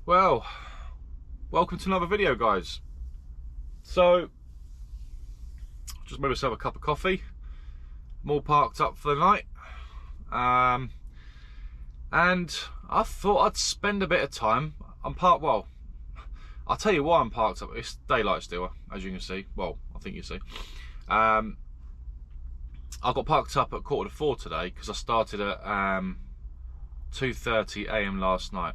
Well, welcome to another video, guys. So, just made myself a cup of coffee. I'm all parked up for the night. And I thought I'd spend a bit of time. Well, I'll tell you why I'm parked up. It's daylight still, as you can see. Well, I think you see. I got parked up at 3:45 today because I started at 2:30 AM last night.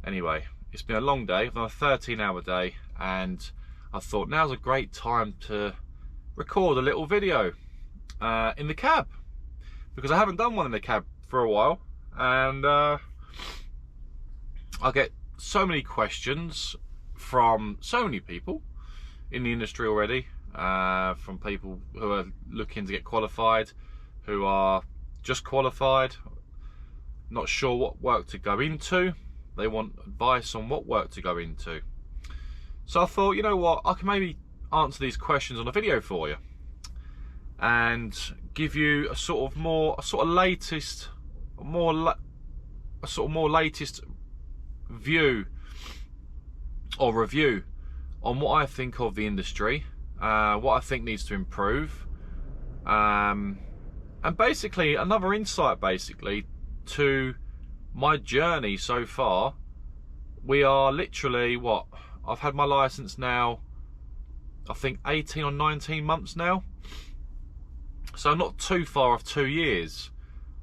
Anyway, it's been a long day. I've done a 13-hour day, and I thought now's a great time to record a little video in the cab, because I haven't done one in the cab for a while, and I get so many questions from so many people in the industry already, from people who are looking to get qualified, who are just qualified, not sure what work to go into. They want advice on what work to go into. So I thought, you know what, I can maybe answer these questions on a video for you and give you a sort of more latest view or review on what I think of the industry, what I think needs to improve, and basically another insight to my journey so far. We are literally, I've had my license now, I think 18 or 19 months now, so not too far off 2 years,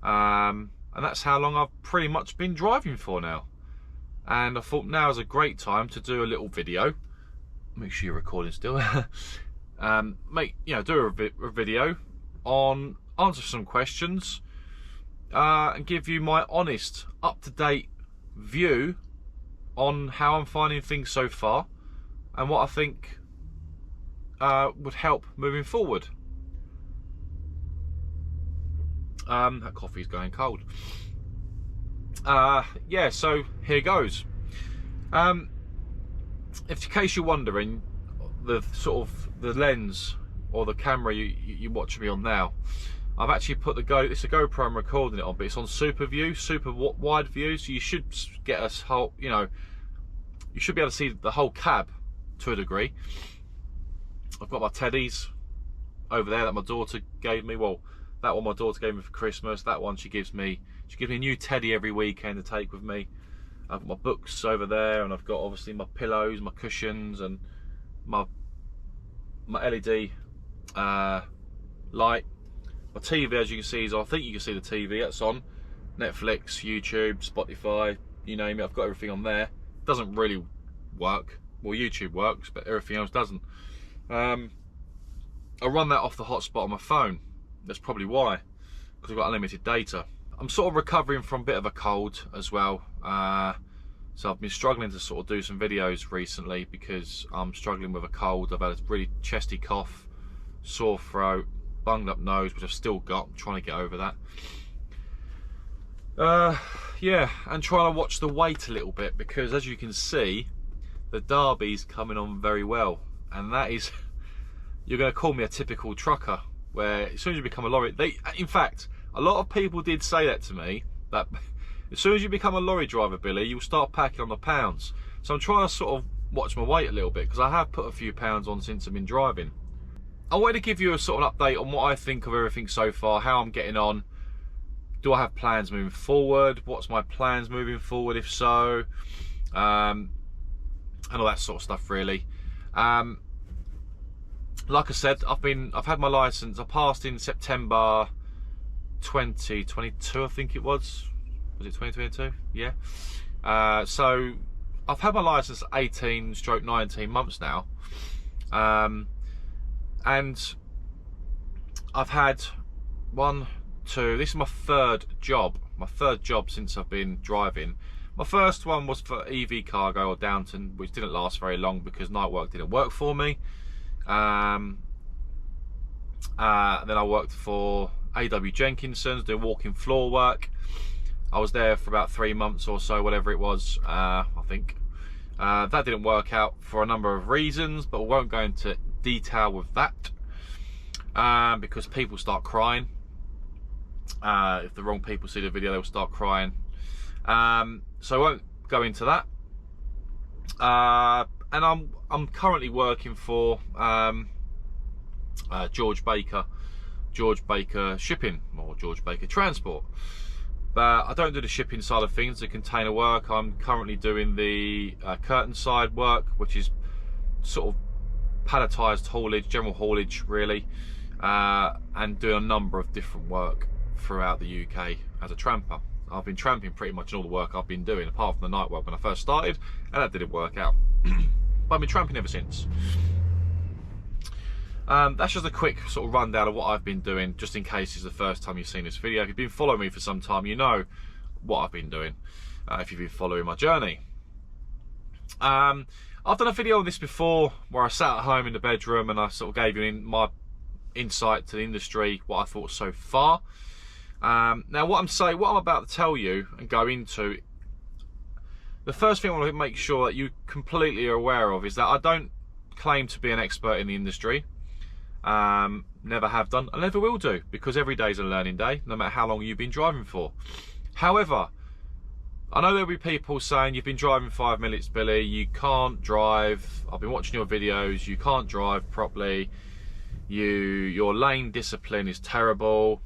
and that's how long I've pretty much been driving for now. And I thought now is a great time to do a little video. Make sure you're recording still. Do a video on, answer some questions, and give you my honest, up-to-date view on how I'm finding things so far and what I think would help moving forward. That coffee's going cold. Yeah, so here goes. In case you're wondering, the lens or the camera you watch me on now, I've actually put it's a GoPro I'm recording it on, but it's on super wide view, so you should get a whole, you should be able to see the whole cab to a degree. I've got my teddies over there that my daughter gave me. Well, that one my daughter gave me for Christmas. That one she gives me a new teddy every weekend to take with me. I've got my books over there, and I've got obviously my pillows, my cushions, and my LED light. My TV, as you can see, I think you can see the TV. That's on Netflix, YouTube, Spotify, you name it. I've got everything on there. It doesn't really work. Well, YouTube works, but everything else doesn't. I run that off the hotspot on my phone. That's probably why, because I've got unlimited data. I'm sort of recovering from a bit of a cold as well. So I've been struggling to sort of do some videos recently because I'm struggling with a cold. I've had a really chesty cough, sore throat, bunged up nose, which I've still got. I'm trying to get over that. Yeah, and trying to watch the weight a little bit, because as you can see, the Derby's coming on very well, and that is, you're going to call me a typical trucker, where as soon as you become a lorry, in fact, a lot of people did say that to me, that as soon as you become a lorry driver, Billy, you'll start packing on the pounds. So I'm trying to sort of watch my weight a little bit, because I have put a few pounds on since I've been driving. I wanted to give you a sort of update on what I think of everything so far, how I'm getting on. Do I have plans moving forward? What's my plans moving forward, if so? And all that sort of stuff, really. Like I said, I've had my license. I passed in September 2022, I think it was. Was it 2022? Yeah. So I've had my license 18/19 months now. And I've had this is my third job since I've been driving. My first one was for EV Cargo or Downton, which didn't last very long because night work didn't work for me. Then I worked for AW Jenkinson's doing walking floor work. I was there for about 3 months or so, whatever it was, I think. That didn't work out for a number of reasons, but we won't go into detail with that, because people start crying. If the wrong people see the video, they'll start crying. So I won't go into that. And I'm currently working for George Baker Shipping, or George Baker Transport. But I don't do the shipping side of things, the container work. I'm currently doing the curtain side work, which is sort of palletized haulage, general haulage really, and doing a number of different work throughout the UK as a tramper. I've been tramping pretty much in all the work I've been doing, apart from the night work when I first started, and that didn't work out. But I've been tramping ever since. That's just a quick sort of rundown of what I've been doing, just in case it's the first time you've seen this video. If you've been following me for some time, you know what I've been doing, if you've been following my journey. I've done a video on this before, where I sat at home in the bedroom and I sort of gave you my insight to the industry, what I thought so far. Now what I'm about to tell you and go into, the first thing I want to make sure that you completely are aware of is that I don't claim to be an expert in the industry. Never have done, and never will do, because every day is a learning day, no matter how long you've been driving for. However, I know there'll be people saying, you've been driving 5 minutes, Billy, you can't drive, I've been watching your videos, you can't drive properly, your lane discipline is terrible,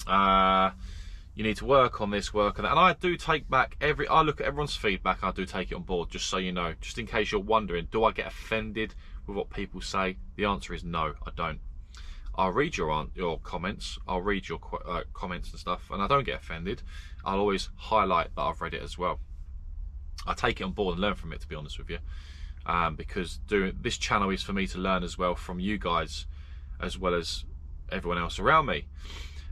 you need to work on this, work on that. And I do take back I look at everyone's feedback, I do take it on board, just so you know, just in case you're wondering, do I get offended with what people say? The answer is no, I don't. I'll read your comments, I'll read your comments and stuff, and I don't get offended. I'll always highlight that I've read it as well. I take it on board and learn from it, to be honest with you, because this channel is for me to learn as well from you guys, as well as everyone else around me.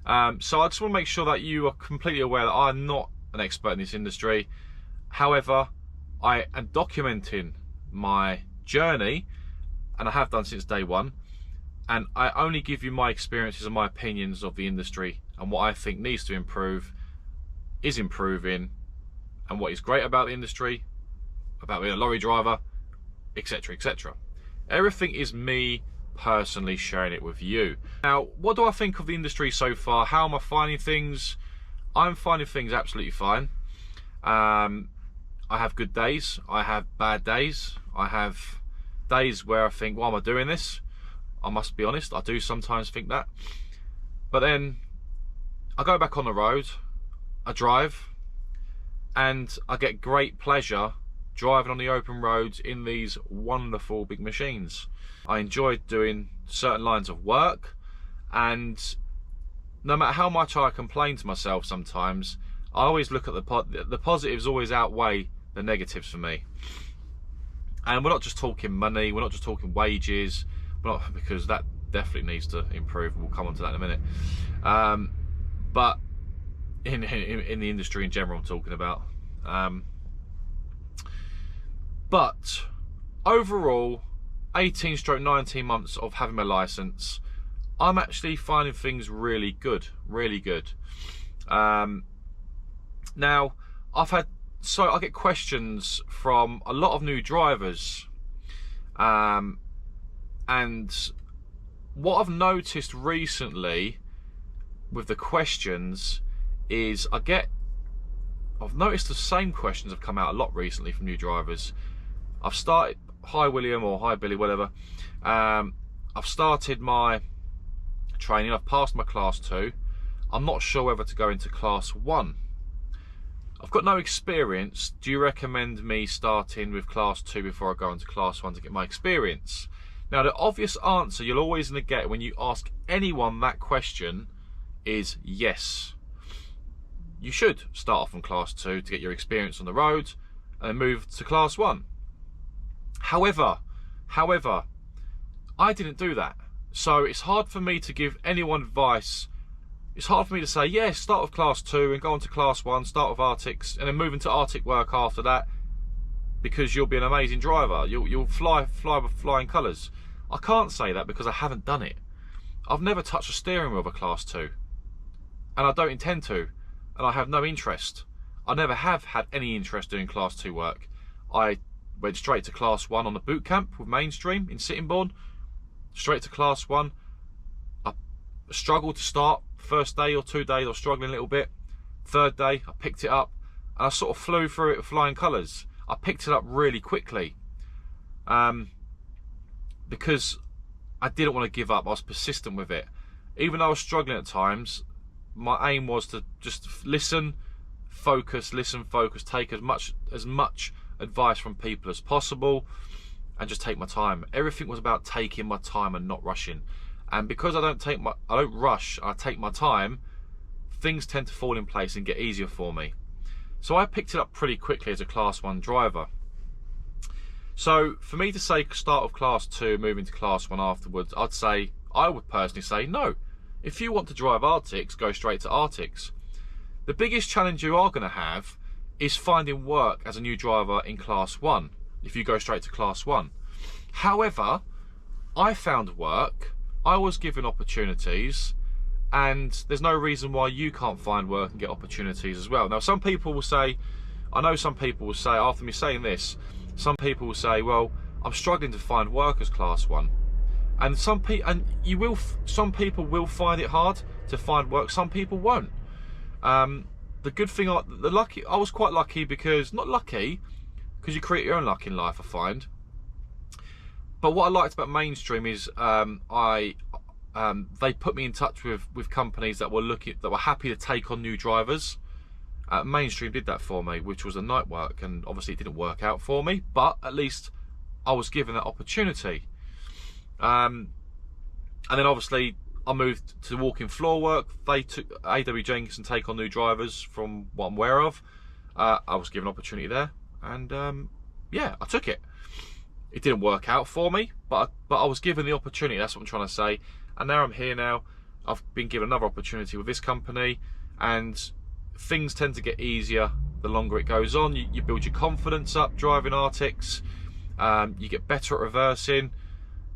So I just want to make sure that you are completely aware that I'm not an expert in this industry. However, I am documenting my journey, and I have done since day one, and I only give you my experiences and my opinions of the industry, and what I think needs to improve, is improving, and what is great about the industry, about being a lorry driver, etc, etc. Everything is me personally sharing it with you. Now, what do I think of the industry so far? How am I finding things? I'm finding things absolutely fine. I have good days, I have bad days, I have days where I think, why am I doing this? I must be honest, I do sometimes think that. But then I go back on the road, I drive, and I get great pleasure driving on the open roads in these wonderful big machines. I enjoy doing certain lines of work, and no matter how much I complain to myself sometimes, I always look at the positives always outweigh the negatives for me. And we're not just talking money, we're not just talking wages, because that definitely needs to improve. We'll come on to that in a minute. But in the industry in general, I'm talking about. But overall, 18-19 months of having my license, I'm actually finding things really good, really good. Now, I get questions from a lot of new drivers, and what I've noticed recently with the questions is I've noticed the same questions have come out a lot recently from new drivers. I've started, hi William, or hi Billy, whatever. I've started my training, I've passed my class 2. I'm not sure whether to go into class 1. I've got no experience. Do you recommend me starting with class 2 before I go into class 1 to get my experience? Now, the obvious answer you're always going to get when you ask anyone that question is yes. You should start off on class 2 to get your experience on the road and then move to class 1. However, I didn't do that. So it's hard for me to give anyone advice. It's hard for me to say, yeah, start with class 2 and go on to class 1, start with Arctics, and then move into Arctic work after that, because you'll be an amazing driver. You'll fly with flying colours. I can't say that because I haven't done it. I've never touched a steering wheel of a class 2, and I don't intend to, and I have no interest. I never have had any interest doing class 2 work. I went straight to class 1 on the boot camp with Mainstream in Sittingbourne, straight to class 1. I struggled to start. First day or 2 days I was struggling a little bit. Third day I picked it up, and I sort of flew through it with flying colours. I picked it up really quickly because I didn't want to give up. I was persistent with it. Even though I was struggling at times, my aim was to just listen, focus, take as much advice from people as possible, and just take my time. Everything was about taking my time and not rushing. And because I don't rush, I take my time, things tend to fall in place and get easier for me. So I picked it up pretty quickly as a Class 1 driver. So for me to say start of Class 2, moving to Class 1 afterwards, I would personally say no. If you want to drive Arctics, go straight to Arctics. The biggest challenge you are going to have is finding work as a new driver in Class 1, if you go straight to Class 1. However, I found work, I was given opportunities, and there's no reason why you can't find work and get opportunities as well. Now, some people will say, I know some people will say, after me saying this, some people will say, well, I'm struggling to find work as Class 1. And some people will find it hard to find work, some people won't. The good thing, I was quite lucky because, not lucky, because you create your own luck in life, I find. But what I liked about Mainstream is they put me in touch with companies that were happy to take on new drivers. Mainstream did that for me, which was a night work, and obviously it didn't work out for me, but at least I was given that opportunity. And then obviously I moved to walk-in floor work. They took AW Jenkinson take on new drivers from what I'm aware of. I was given an opportunity there, and yeah, I took it. It didn't work out for me, but I was given the opportunity. That's what I'm trying to say. And now I'm here now. I've been given another opportunity with this company, and things tend to get easier the longer it goes on. You build your confidence up driving Arctics. You get better at reversing.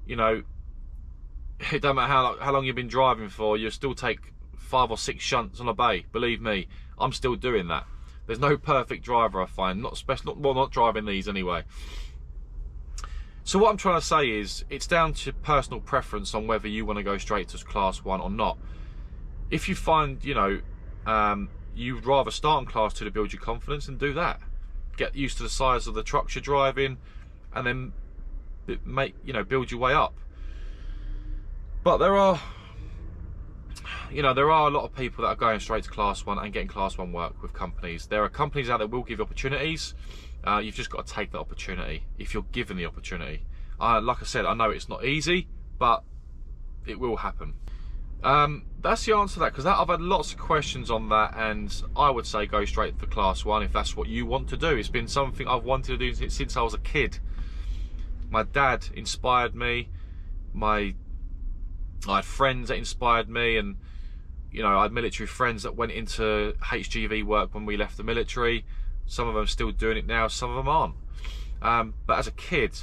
You know, it don't matter how long you've been driving for, you'll still take 5 or 6 shunts on a bay. Believe me, I'm still doing that. There's no perfect driver, I find. Not driving these anyway. So what I'm trying to say is, it's down to personal preference on whether you want to go straight to Class 1 or not. If you find, you know, you'd rather start in Class 2 to build your confidence, and do that. Get used to the size of the trucks you're driving, and then build your way up. But there are a lot of people that are going straight to Class 1 and getting Class 1 work with companies. There are companies out there that will give you opportunities. You've just got to take that opportunity if you're given the opportunity. Like I said, I know it's not easy, but it will happen. That's the answer to that, because I've had lots of questions on that, and I would say go straight for Class 1 if that's what you want to do. It's been something I've wanted to do since I was a kid. My dad inspired me. I had friends that inspired me, and you know, I had military friends that went into HGV work when we left the military. Some of them are still doing it now, some of them aren't. But as a kid,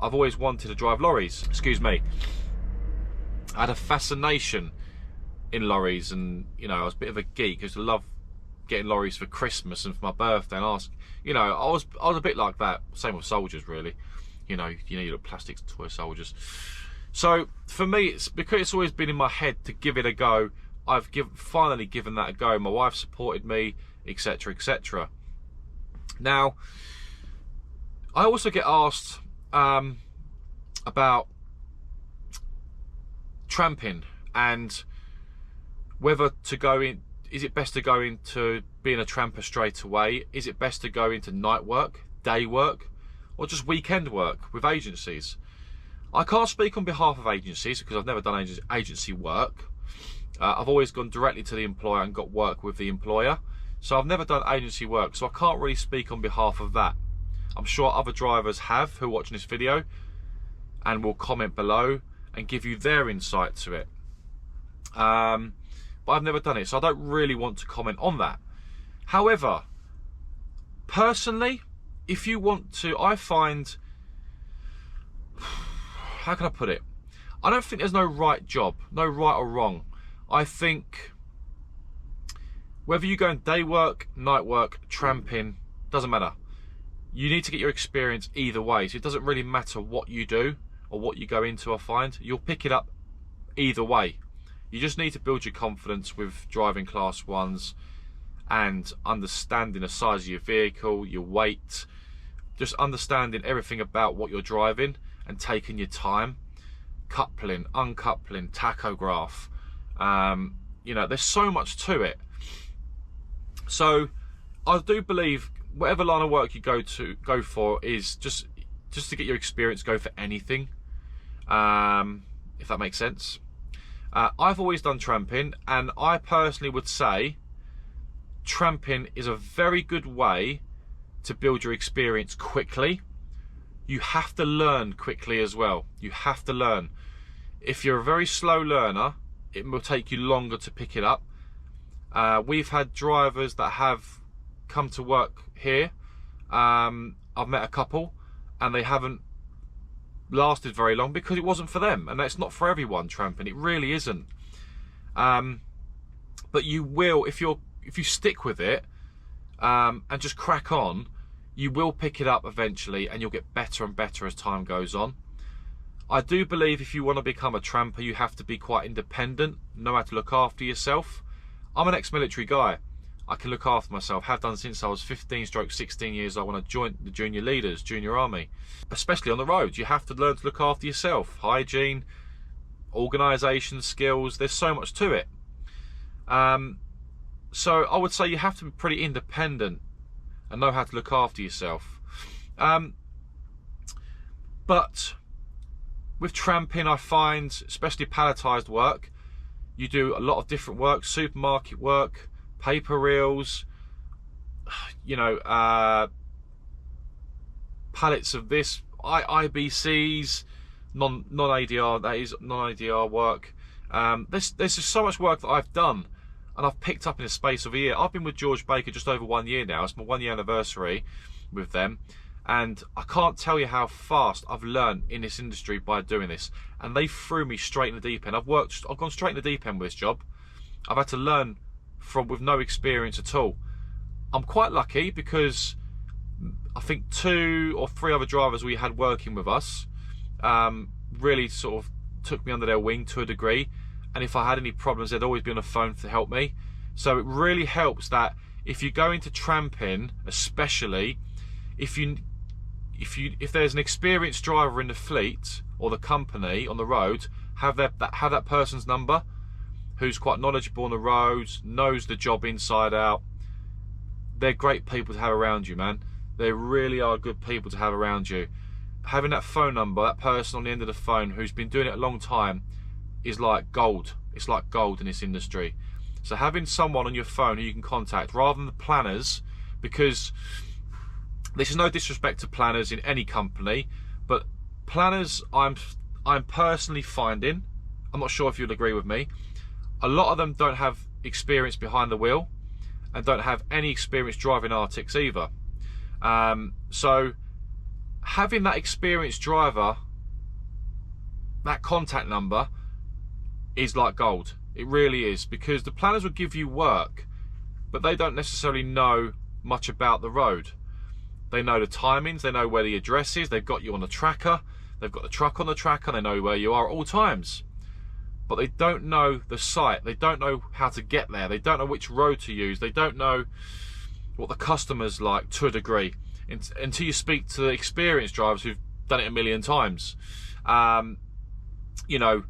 I've always wanted to drive lorries. Excuse me. I had a fascination in lorries, and you know, I was a bit of a geek. I used to love getting lorries for Christmas and for my birthday, and I was a bit like that. Same with soldiers, really. You know, you little plastic toy soldiers. So for me, it's because it's always been in my head to give it a go. I've finally given that a go. My wife supported me, etc., etc. Now, I also get asked about tramping and whether to go in. Is it best to go into being a tramper straight away? Is it best to go into night work, day work, or just weekend work with agencies? I can't speak on behalf of agencies because I've never done agency work. I've always gone directly to the employer and got work with the employer. So I've never done agency work, so I can't really speak on behalf of that. I'm sure other drivers have who are watching this video and will comment below and give you their insight to it. But I've never done it, so I don't really want to comment on that. However, personally, if you want to, I find, how can I put it? I don't think there's no right job, no right or wrong. I think whether you go in day work, night work, tramping, doesn't matter. You need to get your experience either way. So it doesn't really matter what you do or what you go into, I find. You'll pick it up either way. You just need to build your confidence with driving Class 1s and understanding the size of your vehicle, your weight, just understanding everything about what you're driving and taking your time, coupling, uncoupling, tachograph. You know, there's so much to it. So I do believe whatever line of work you go for is just to get your experience, go for anything, if that makes sense. I've always done tramping, and I personally would say tramping is a very good way to build your experience quickly. You have to learn quickly as well. You have to learn. If you're a very slow learner, it will take you longer to pick it up. We've had drivers that have come to work here. I've met a couple, and they haven't lasted very long because it wasn't for them, and that's not for everyone, tramping. It really isn't. But you will, if you stick with it and just crack on, you will pick it up eventually, and you'll get better and better as time goes on. I do believe if you want to become a tramper, you have to be quite independent, know how to look after yourself. I'm an ex-military guy. I can look after myself, have done since I was 15-16 years old when I joined the junior leaders, junior army. Especially on the road, you have to learn to look after yourself. Hygiene, organisation skills, there's so much to it. So I would say you have to be pretty independent and know how to look after yourself. But with tramping, I find, especially palletised work, you do a lot of different work, supermarket work, paper reels, you know, pallets of this, IBCs, non-ADR, that is non-ADR work. There's just so much work that I've done, and I've picked up in the space of a year. I've been with George Baker just over 1 year now. It's my 1 year anniversary with them, and I can't tell you how fast I've learned in this industry by doing this. And they threw me straight in the deep end. I've gone straight in the deep end with this job. I've had to learn with no experience at all. I'm quite lucky because I think 2 or 3 other drivers we had working with us really sort of took me under their wing to a degree, and if I had any problems, they'd always be on the phone to help me. So it really helps that if you go into tramping, especially if there's an experienced driver in the fleet or the company on the road, have that person's number, who's quite knowledgeable on the roads, knows the job inside out. They're great people to have around you, man. They really are good people to have around you. Having that phone number, that person on the end of the phone who's been doing it a long time, is like gold. It's like gold in this industry. So having someone on your phone who you can contact rather than the planners, because this is no disrespect to planners in any company, but planners, I'm personally finding, I'm not sure if you'd agree with me, a lot of them don't have experience behind the wheel and don't have any experience driving Arctics either. So having that experienced driver, that contact number, is like gold. It really is, because the planners will give you work, but they don't necessarily know much about the road. They know the timings, they know where the address is, they've got you on the tracker, they've got the truck on the tracker, they know where you are at all times. But they don't know the site, they don't know how to get there, they don't know which road to use, they don't know what the customer's like to a degree, until you speak to the experienced drivers who've done it a million times. You know,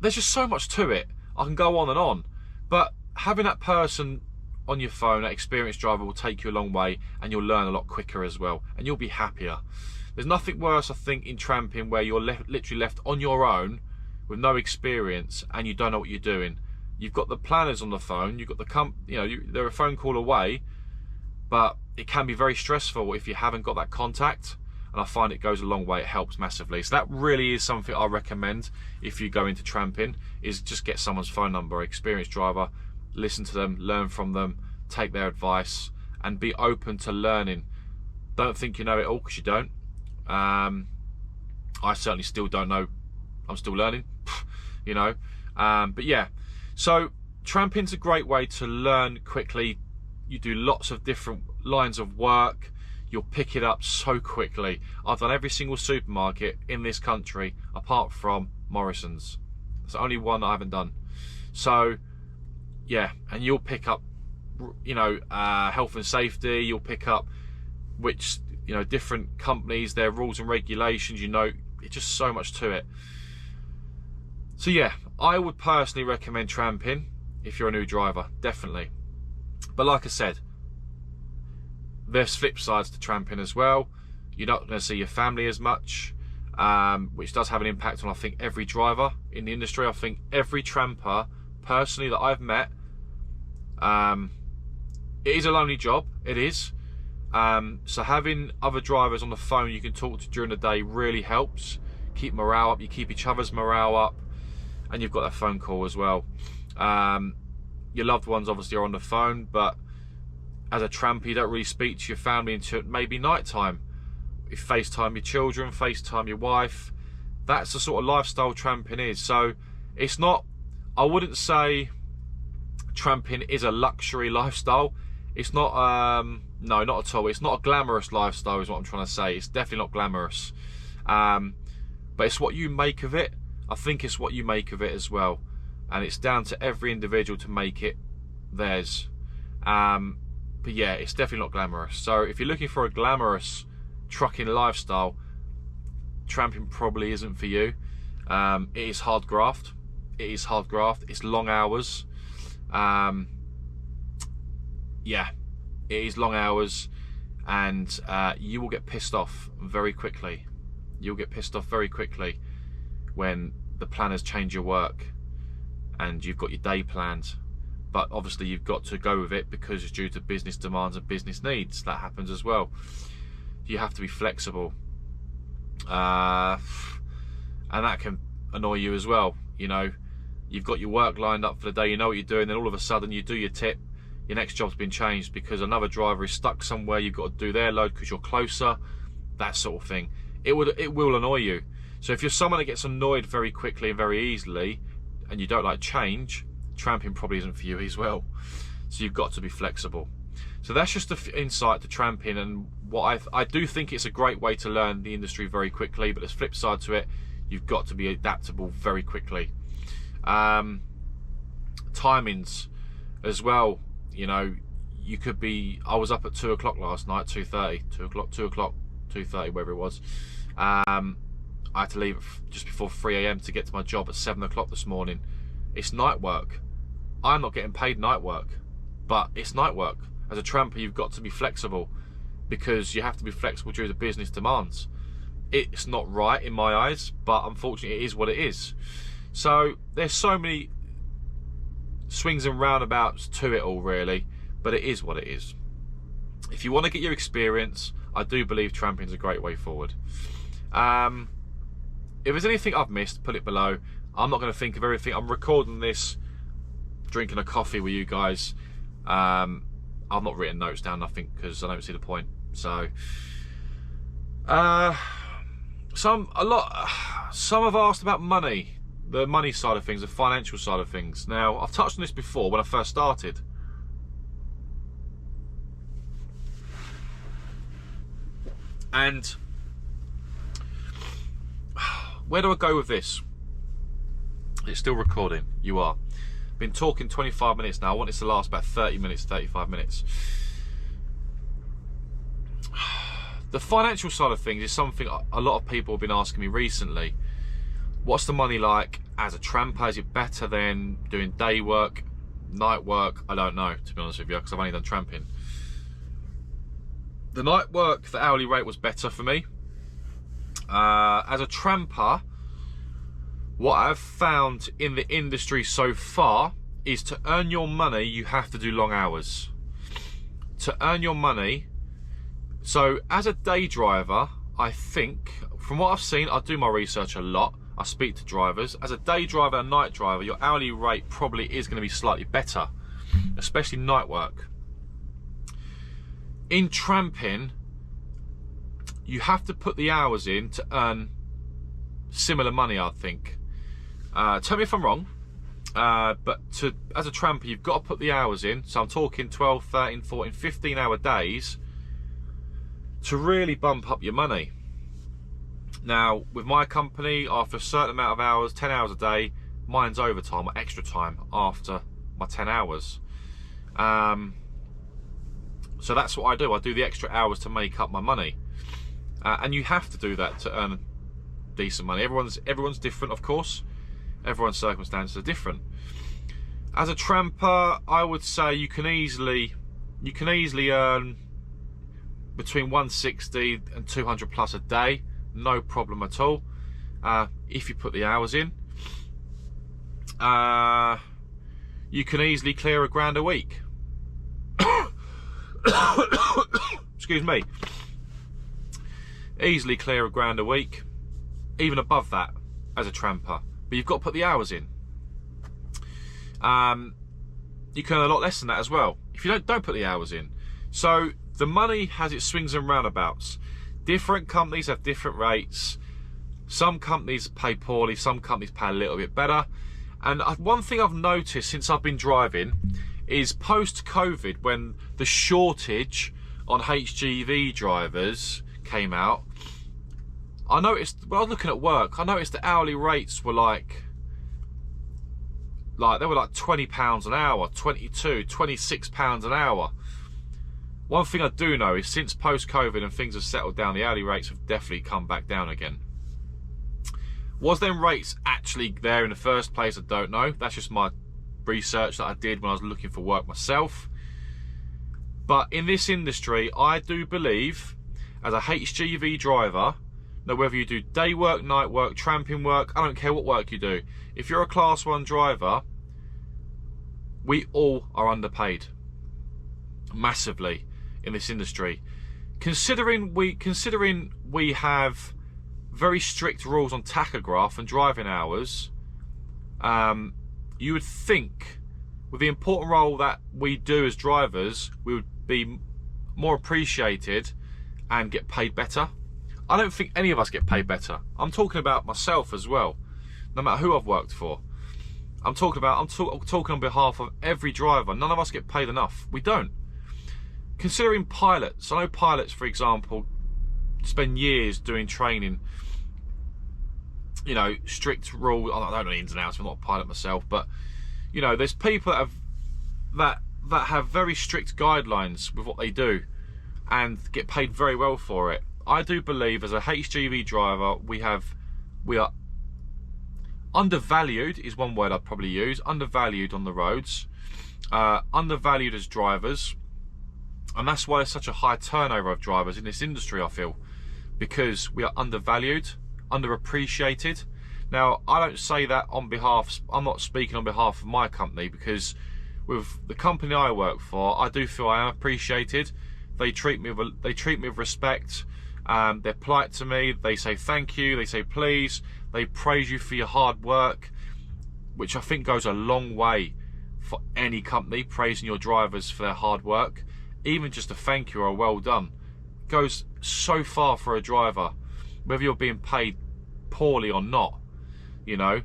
there's just so much to it. I can go on and on, but having that person on your phone, that experienced driver, will take you a long way, and you'll learn a lot quicker as well, and you'll be happier. There's nothing worse, I think, in tramping where you're literally left on your own with no experience and you don't know what you're doing. You've got the planners on the phone, you've got the they're a phone call away, but it can be very stressful if you haven't got that contact, and I find it goes a long way. It helps massively. So that really is something I recommend if you go into tramping, is just get someone's phone number, experienced driver, listen to them, learn from them, take their advice, and be open to learning. Don't think you know it all, because you don't. I certainly still don't know. I'm still learning, you know. But yeah, so tramping's a great way to learn quickly. You do lots of different lines of work. You'll pick it up so quickly. I've done every single supermarket in this country apart from Morrison's. It's the only one I haven't done. So yeah, and you'll pick up you know, health and safety. You'll pick up which, you know, different companies, their rules and regulations. You know, it's just so much to it. So yeah, I would personally recommend Tramping if you're a new driver, definitely. But like I said, there's flip sides to Tramping as well. You're not going to see your family as much, which does have an impact on, I think, every driver in the industry. I think every tramper, personally, that I've met, it is a lonely job, it is. So having other drivers on the phone you can talk to during the day really helps. Keep morale up, you keep each other's morale up, and you've got that phone call as well. Your loved ones obviously are on the phone, but as a tramper you don't really speak to your family until maybe night time. You FaceTime your children, FaceTime your wife. That's the sort of lifestyle tramping is. So it's not, I wouldn't say tramping is a luxury lifestyle. It's not, no, not at all. It's not a glamorous lifestyle is what I'm trying to say. It's definitely not glamorous. But it's what you make of it. I think it's what you make of it as well. And it's down to every individual to make it theirs. But yeah, it's definitely not glamorous. So if you're looking for a glamorous trucking lifestyle, tramping probably isn't for you. It is hard graft. It is hard graft. It's long hours. Yeah, it is long hours, and you will get pissed off very quickly. You'll get pissed off very quickly when the planners change your work and you've got your day planned, but obviously you've got to go with it because it's due to business demands and business needs. That happens as well. You have to be flexible, and that can annoy you as well. You know, you've got your work lined up for the day, you know what you're doing, then all of a sudden you do your tip, your next job's been changed because another driver is stuck somewhere, you've got to do their load because you're closer, that sort of thing. It will annoy you. So if you're someone that gets annoyed very quickly and very easily, and you don't like change, tramping probably isn't for you as well. So you've got to be flexible. So that's just the insight to tramping, and what I do think it's a great way to learn the industry very quickly, but there's a flip side to it. You've got to be adaptable very quickly. Timings as well, you know, you could be, I was up at 2 o'clock last night, 2:30, wherever it was. I had to leave just before 3 AM to get to my job at 7 o'clock this morning. It's night work. I'm not getting paid night work, but it's night work. As a tramper, you've got to be flexible because you have to be flexible due to business demands. It's not right in my eyes, but unfortunately it is what it is. So there's so many swings and roundabouts to it all really, but it is what it is. If you want to get your experience, I do believe tramping is a great way forward. If there's anything I've missed, put it below. I'm not going to think of everything. I'm recording this, drinking a coffee with you guys. I've not written notes down, nothing, because I don't see the point. So, some have asked about money, the money side of things, the financial side of things. Now, I've touched on this before when I first started. And where do I go with this? It's still recording. You are. Been talking 25 minutes now. I want this to last about 30 minutes, 35 minutes. The financial side of things is something a lot of people have been asking me recently. What's the money like as a tramper? Is it better than doing day work, night work? I don't know, to be honest with you, because I've only done tramping. The night work, the hourly rate was better for me. As a tramper, what I've found in the industry so far is to earn your money, you have to do long hours. To earn your money, so as a day driver, I think, from what I've seen, I do my research a lot, I speak to drivers. As a day driver and night driver, your hourly rate probably is going to be slightly better, especially night work. In tramping, you have to put the hours in to earn similar money, I think. Tell me if I'm wrong, but as a tramper, you've got to put the hours in. So I'm talking 12, 13, 14, 15 hour days to really bump up your money. Now, with my company, after a certain amount of hours, 10 hours a day, mine's overtime or extra time after my 10 hours. So that's what I do. I do the extra hours to make up my money. And you have to do that to earn decent money. Everyone's different, of course. Everyone's circumstances are different. As a tramper, I would say you can easily earn between 160 and 200 plus a day, no problem at all, if you put the hours in. You can easily clear £1,000 a week. Excuse me. Easily clear £1,000 a week, even above that as a tramper. But you've got to put the hours in. You can earn a lot less than that as well if you don't put the hours in. So the money has its swings and roundabouts. Different companies have different rates. Some companies pay poorly, some companies pay a little bit better. And one thing I've noticed since I've been driving is post-COVID, when the shortage on HGV drivers came out, I noticed, when I was looking at work, I noticed the hourly rates were like they were like £20 an hour, 22, 26 pounds an hour. One thing I do know is since post-COVID and things have settled down, the hourly rates have definitely come back down again. Was them rates actually there in the first place? I don't know. That's just my research that I did when I was looking for work myself. But in this industry, I do believe, as a HGV driver, now whether you do day work, night work, tramping work, I don't care what work you do, if you're a class 1 driver, we all are underpaid massively in this industry. Considering we have very strict rules on tachograph and driving hours, you would think with the important role that we do as drivers, we would be more appreciated and get paid better. I don't think any of us get paid better. I'm talking about myself as well, no matter who I've worked for. I'm talking on behalf of every driver. None of us get paid enough. We don't. Considering pilots, I know pilots, for example, spend years doing training, you know, strict rules. I don't know the ins and outs, I'm not a pilot myself, but you know, there's people that have very strict guidelines with what they do and get paid very well for it. I do believe as a HGV driver, we are undervalued, is one word I'd probably use. Undervalued on the roads, undervalued as drivers, and that's why there's such a high turnover of drivers in this industry, I feel, because we are undervalued, underappreciated. Now, I don't say that on behalf, I'm not speaking on behalf of my company, because with the company I work for, I do feel I am appreciated. They treat me with respect. They're polite to me. They say thank you. They say please. They praise you for your hard work, which I think goes a long way for any company, praising your drivers for their hard work. Even just a thank you or a well done goes so far for a driver, whether you're being paid poorly or not. You know,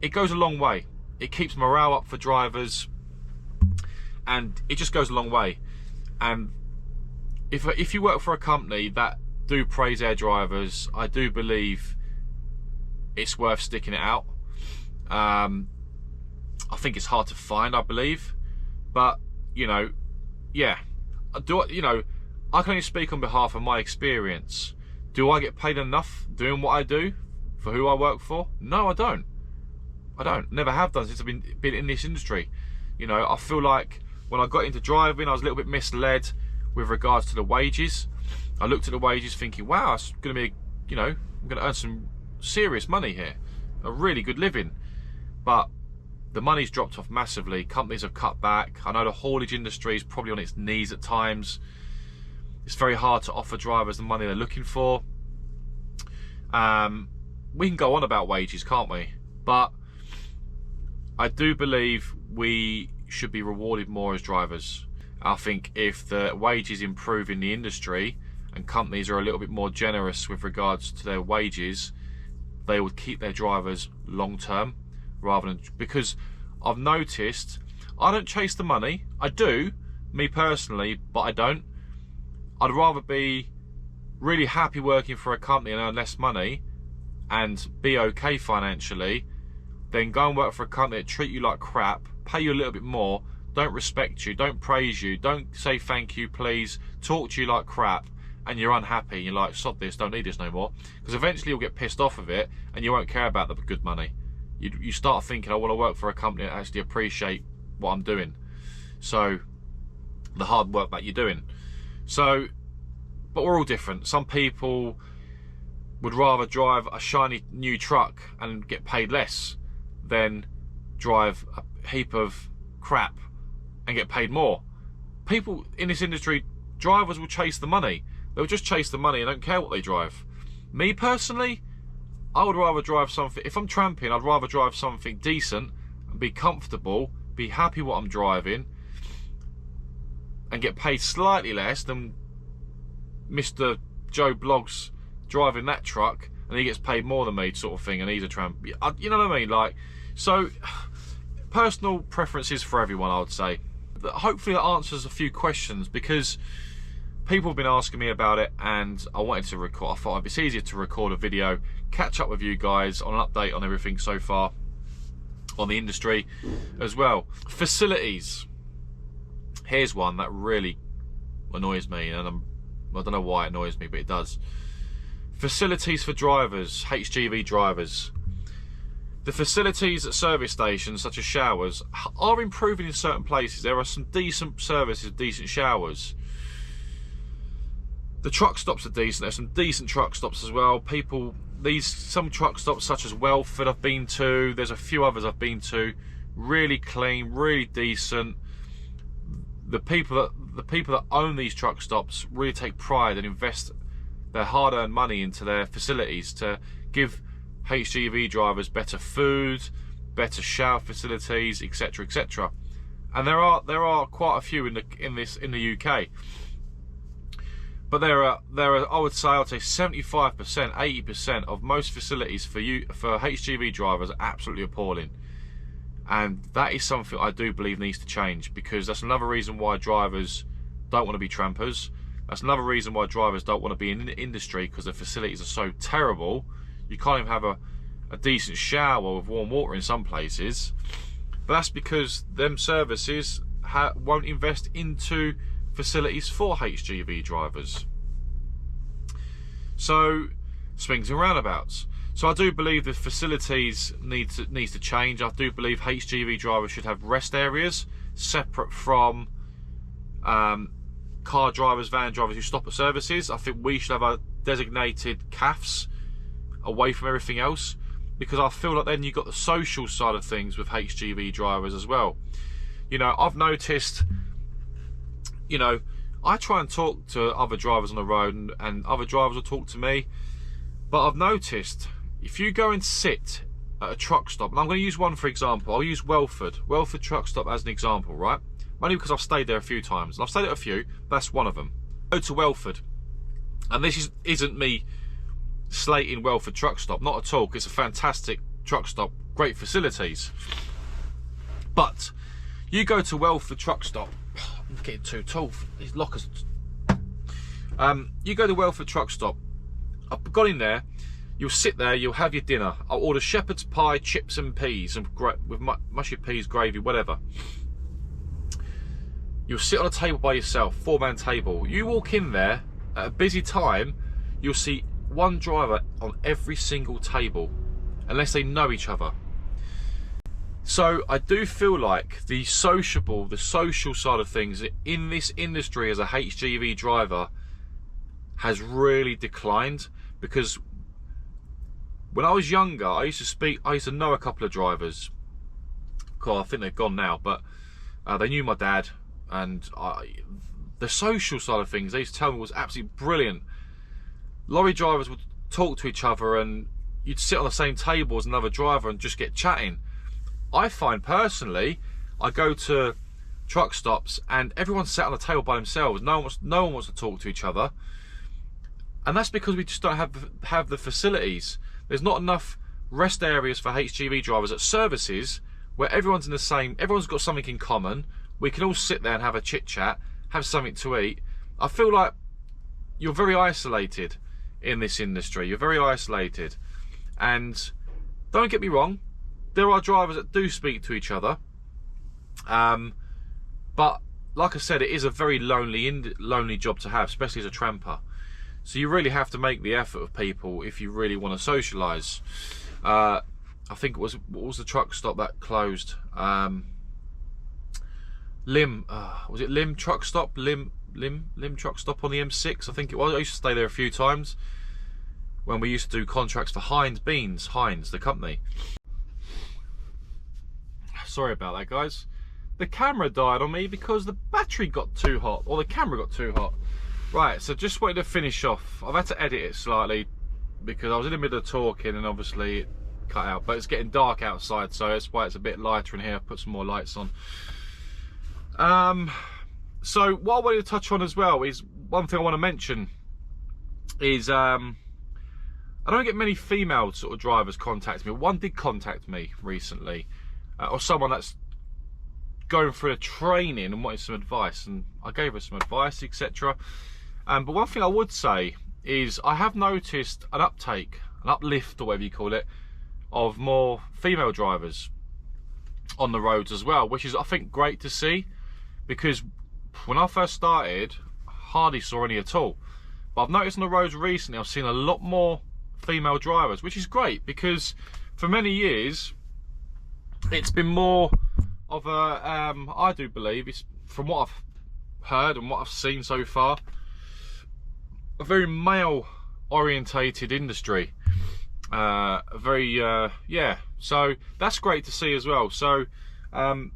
it goes a long way. It keeps morale up for drivers, and it just goes a long way. And if you work for a company that do praise their drivers, I do believe it's worth sticking it out. I think it's hard to find, I believe, but you know, yeah. I can only speak on behalf of my experience. Do I get paid enough doing what I do for who I work for? No, I don't. Never have done since I've been in this industry. You know, I feel like when I got into driving, I was a little bit misled with regards to the wages. I looked at the wages thinking, wow, it's going to be, you know, I'm going to earn some serious money here, a really good living. But the money's dropped off massively. Companies have cut back. I know the haulage industry is probably on its knees at times. It's very hard to offer drivers the money they're looking for. We can go on about wages, can't we? But I do believe we should be rewarded more as drivers. I think if the wages improve in the industry and companies are a little bit more generous with regards to their wages, they would keep their drivers long term, rather than, because I've noticed I don't chase the money. I do, me personally, but I don't. I'd rather be really happy working for a company and earn less money and be okay financially than go and work for a company that treat you like crap, pay you a little bit more, don't respect you, don't praise you, don't say thank you, please, talk to you like crap, and you're unhappy, you're like, sod this, don't need this no more, because eventually you'll get pissed off of it and you won't care about the good money. You start thinking, I want to work for a company that actually appreciate what I'm doing, so the hard work that you're doing. So, but we're all different. Some people would rather drive a shiny new truck and get paid less than drive a heap of crap and get paid more. People in this industry, drivers will chase the money. They'll just chase the money and don't care what they drive. Me personally, I would rather drive something, if I'm tramping, I'd rather drive something decent and be comfortable, be happy what I'm driving, and get paid slightly less than Mr. Joe Bloggs driving that truck and he gets paid more than me, sort of thing, and he's a tramp. You know what I mean? Like, so personal preferences for everyone, I would say. Hopefully that answers a few questions, because people have been asking me about it and I wanted to record. I thought it's easier to record a video, catch up with you guys on an update on everything so far on the industry as well. Facilities. Here's one that really annoys me, and I don't know why it annoys me, but it does. Facilities for drivers, HGV drivers. The facilities at service stations, such as showers, are improving in certain places. There are some decent services, decent showers. The truck stops are decent. There's some decent truck stops as well. Some truck stops such as Welford I've been to. There's a few others I've been to. Really clean, really decent. The people that own these truck stops really take pride and invest their hard-earned money into their facilities to give HGV drivers better food, better shower facilities, etc., etc. And there are quite a few in the UK. But there are I would say 75%, 80% of most facilities for HGV drivers are absolutely appalling. And that is something I do believe needs to change, because that's another reason why drivers don't want to be trampers. That's another reason why drivers don't want to be in the industry, because the facilities are so terrible. You can't even have a decent shower with warm water in some places. But that's because them services won't invest into facilities for HGV drivers. So, swings and roundabouts. So I do believe the facilities needs to change. I do believe HGV drivers should have rest areas separate from car drivers, van drivers who stop at services. I think we should have a designated CAFs away from everything else, because I feel like then you've got the social side of things with HGV drivers as well. You know, I've noticed, you know, I try and talk to other drivers on the road, and other drivers will talk to me, but I've noticed if you go and sit at a truck stop, and I'm going to use one for example, I'll use Welford truck stop as an example, right? Only because I've stayed there a few times, and I've stayed at a few, that's one of them. Go to Welford, and this isn't me slating Welford truck stop, not at all, because it's a fantastic truck stop, great facilities. But you go to Welford truck stop, I'm getting too tall for these lockers. You go to Welford truck stop, I've got in there, you'll sit there, you'll have your dinner. I'll order shepherd's pie, chips and peas, and with mushy peas, gravy, whatever. You'll sit on a table by yourself, 4-man table. You walk in there at a busy time, you'll see one driver on every single table, unless they know each other. So I do feel like the social side of things in this industry as a HGV driver has really declined, because when I was younger, I used to know a couple of drivers. God, I think they're gone now, but they knew my dad, and the social side of things, they used to tell me, was absolutely brilliant. Lorry drivers would talk to each other, and you'd sit on the same table as another driver and just get chatting. I find personally, I go to truck stops and everyone's sat on a table by themselves. No one wants to talk to each other, and that's because we just don't have the facilities. There's not enough rest areas for HGV drivers at services where everyone's got something in common. We can all sit there and have a chit chat, have something to eat. I feel like you're very isolated in this industry. You're very isolated, and don't get me wrong, there are drivers that do speak to each other, But like I said, it is a very lonely job to have, especially as a tramper. So you really have to make the effort of people if you really want to socialise. I think what was the truck stop that closed? Lim, was it Lim truck stop? Lim truck stop on the M6, I think it was. I used to stay there a few times when we used to do contracts for Heinz Beans, Heinz, the company. Sorry about that, guys. The camera died on me because the battery got too hot, or the camera got too hot. Right, so just wanted to finish off. I've had to edit it slightly because I was in the middle of talking and obviously it cut out, but it's getting dark outside, so that's why it's a bit lighter in here. I've put some more lights on. So what I wanted to touch on as well is, one thing I want to mention is, I don't get many female sort of drivers contact me. One did contact me recently, or someone that's going through a training and wanted some advice, and I gave her some advice, etc. But one thing I would say is I have noticed an uptake, an uplift, or whatever you call it, of more female drivers on the roads as well, which is, I think, great to see, because when I first started, I hardly saw any at all. But I've noticed on the roads recently, I've seen a lot more female drivers, which is great, because for many years it's been more of a, I do believe, it's, from what I've heard and what I've seen so far, a very male orientated industry. Yeah, so that's great to see as well. So I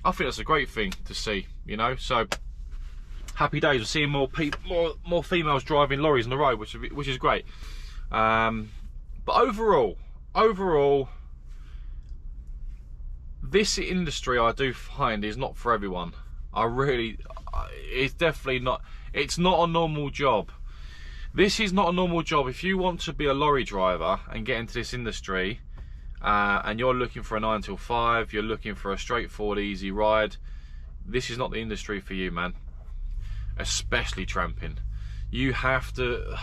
think that's a great thing to see, you know. So happy days. We're seeing more females driving lorries on the road, which is great. But overall, this industry, I do find, is not for everyone. It's definitely not. It's not a normal job. This is not a normal job. If you want to be a lorry driver and get into this industry, and you're looking for a 9 till 5, you're looking for a straightforward, easy ride, this is not the industry for you, man. Especially tramping. You have to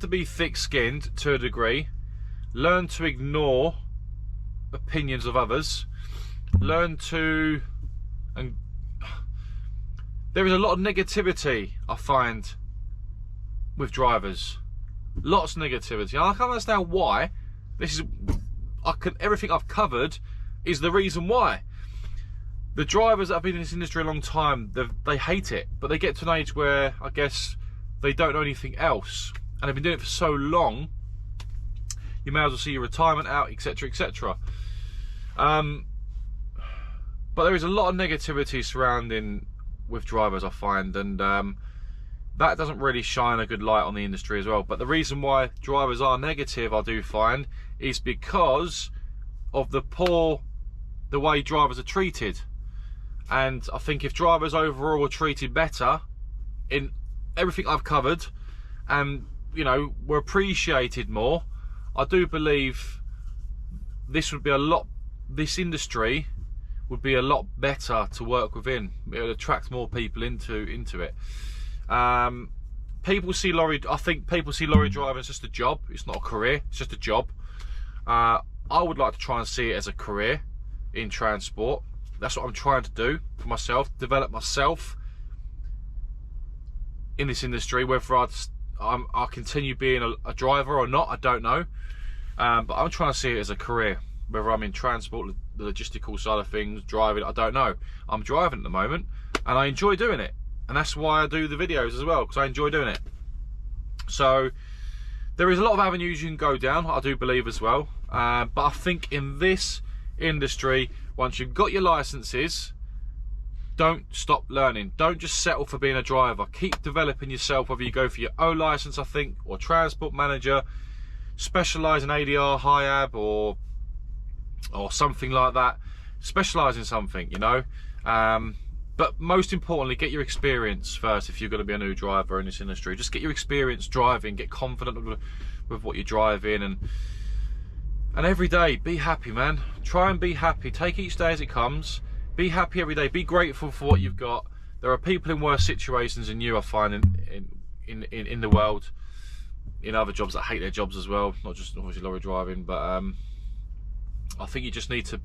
be thick-skinned to a degree. Learn to ignore opinions of others. Learn to, and there is a lot of negativity I find with drivers. Lots of negativity. I can't understand why. Everything I've covered is the reason why. The drivers that have been in this industry a long time, they hate it, but they get to an age where I guess they don't know anything else, and they've been doing it for so long, you may as well see your retirement out, etc, etc. But there is a lot of negativity surrounding with drivers, I find, and that doesn't really shine a good light on the industry as well. But the reason why drivers are negative, I do find, is because of the way drivers are treated. And I think if drivers overall were treated better in everything I've covered, and you know, were appreciated more, I do believe this industry would be a lot better to work within. It would attract more people into it. People see lorry, I think people see lorry driving as just a job. It's not a career, it's just a job. I would like to try and see it as a career in transport. That's what I'm trying to do for myself, develop myself in this industry. Whether I'll continue being a driver or not, I don't know. But I'm trying to see it as a career. Whether I'm in transport, the logistical side of things, driving, I don't know. I'm driving at the moment, and I enjoy doing it. And that's why I do the videos as well, because I enjoy doing it. So there is a lot of avenues you can go down, I do believe as well. But I think in this industry, once you've got your licenses, don't stop learning. Don't just settle for being a driver. Keep developing yourself, whether you go for your O license, I think, or transport manager, specialise in ADR, HIAB, or something like that. Specialise in something, you know. But most importantly, get your experience first. If you're going to be a new driver in this industry, just get your experience driving, get confident with what you're driving, and every day be happy, man. Try and be happy. Take each day as it comes. Be happy every day. Be grateful for what you've got. There are people in worse situations than you, I find, in the world, in other jobs that hate their jobs as well, not just obviously lorry driving. But I think you just need to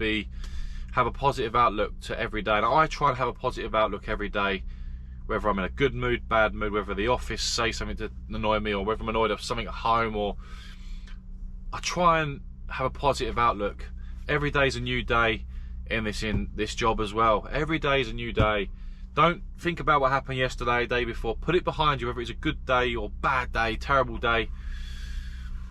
have a positive outlook to every day. And I try and have a positive outlook every day, whether I'm in a good mood, bad mood, whether the office say something to annoy me, or whether I'm annoyed at something at home, or I try and have a positive outlook. Every day's a new day in this job as well. Every day is a new day. Don't think about what happened yesterday, day before. Put it behind you, whether it's a good day or bad day, terrible day.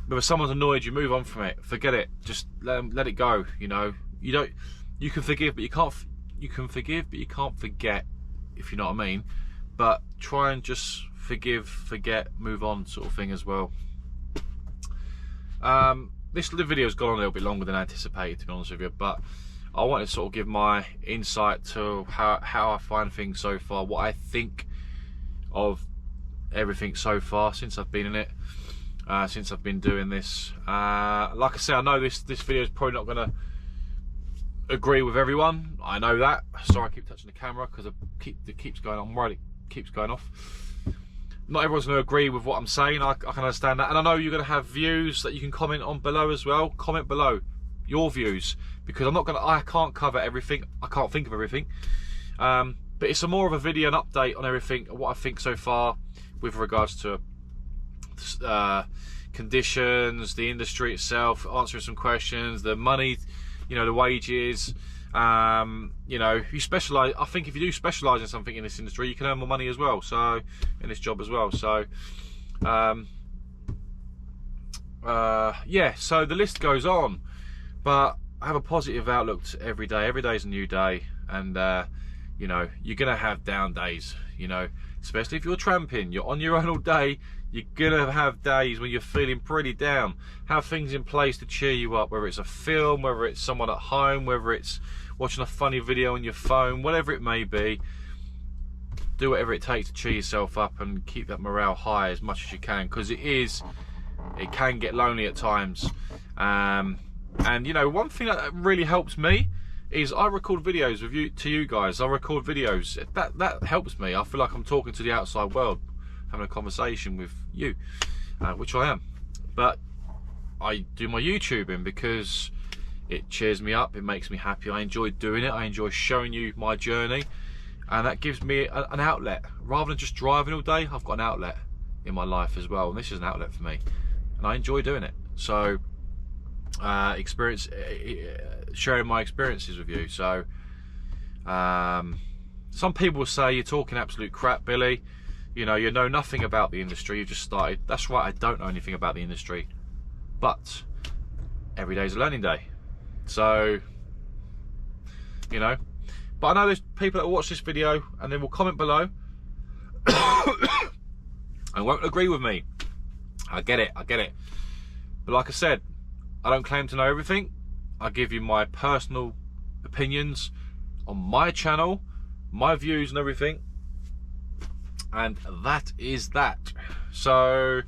Whether someone's annoyed you, move on from it. Forget it. Just let it go. You know, you can forgive, but you can't. You can forgive, but you can't forget, if you know what I mean. But try and just forgive, forget, move on, sort of thing as well. This video's gone on a little bit longer than anticipated, to be honest with you, but I want to sort of give my insight to how I find things so far, what I think of everything so far since I've been in it, since I've been doing this. Like I say, I know this video is probably not going to agree with everyone. I know that. Sorry, I keep touching the camera because it keeps going on. I'm worried it keeps going off. Not everyone's going to agree with what I'm saying. I can understand that, and I know you're going to have views that you can comment on below as well. Comment below your views, because I can't cover everything. I can't think of everything. But it's more of a video, an update on everything, what I think so far with regards to conditions, the industry itself, answering some questions, the money, you know, the wages. You know, you specialise. I think if you do specialise in something in this industry, you can earn more money as well. So, in this job as well. So, yeah. So the list goes on, but I have a positive outlook to every day. Every day is a new day, and you know, you're gonna have down days. You know, especially if you're tramping, you're on your own all day. You're gonna have days when you're feeling pretty down. Have things in place to cheer you up, whether it's a film, whether it's someone at home, whether it's watching a funny video on your phone, whatever it may be. Do whatever it takes to cheer yourself up and keep that morale high as much as you can, because it can get lonely at times. And you know, one thing that really helps me is I record videos to you guys. I record videos. That helps me. I feel like I'm talking to the outside world, having a conversation with you, which I am. But I do my YouTubing because it cheers me up, it makes me happy. I enjoy doing it. I enjoy showing you my journey, and that gives me an outlet. Rather than just driving all day, I've got an outlet in my life as well, and this is an outlet for me, and I enjoy doing it. So sharing my experiences with you. So some people will say, you're talking absolute crap, Billy. You know, you know nothing about the industry, you've just started. That's right, I don't know anything about the industry, but every day's a learning day. So, you know, but I know there's people that will watch this video and then will comment below and won't agree with me. I get it, but like I said, I don't claim to know everything. I give you my personal opinions on my channel, my views and everything, and that is that. So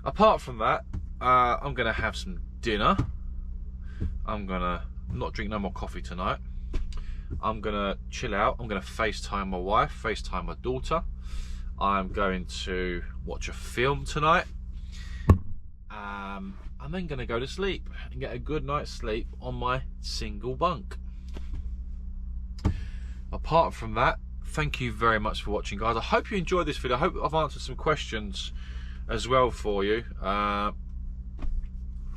apart from that, I'm gonna have some dinner. I'm gonna not drink no more coffee tonight. I'm gonna chill out. I'm gonna FaceTime my wife, FaceTime my daughter. I'm going to watch a film tonight. I'm then gonna go to sleep and get a good night's sleep on my single bunk. Apart from that, thank you very much for watching, guys. I hope you enjoyed this video. I hope I've answered some questions as well for you.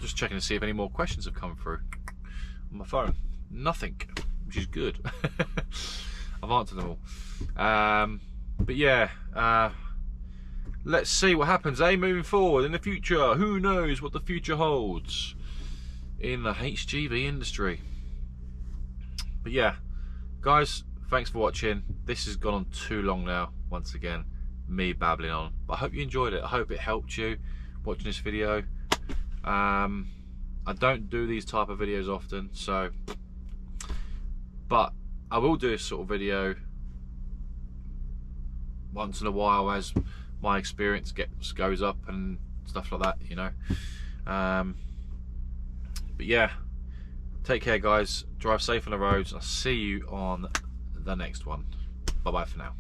Just checking to see if any more questions have come through on my phone. Nothing, which is good. I've answered them all. But yeah, let's see what happens, moving forward in the future. Who knows what the future holds in the HGV industry. But yeah, guys, thanks for watching. This has gone on too long now, once again, me babbling on. But I hope you enjoyed it. I hope it helped you watching this video. I don't do these type of videos often, so, but I will do this sort of video once in a while as my experience goes up and stuff like that, you know. But yeah, take care, guys. Drive safe on the roads. I'll see you on the next one. Bye bye for now.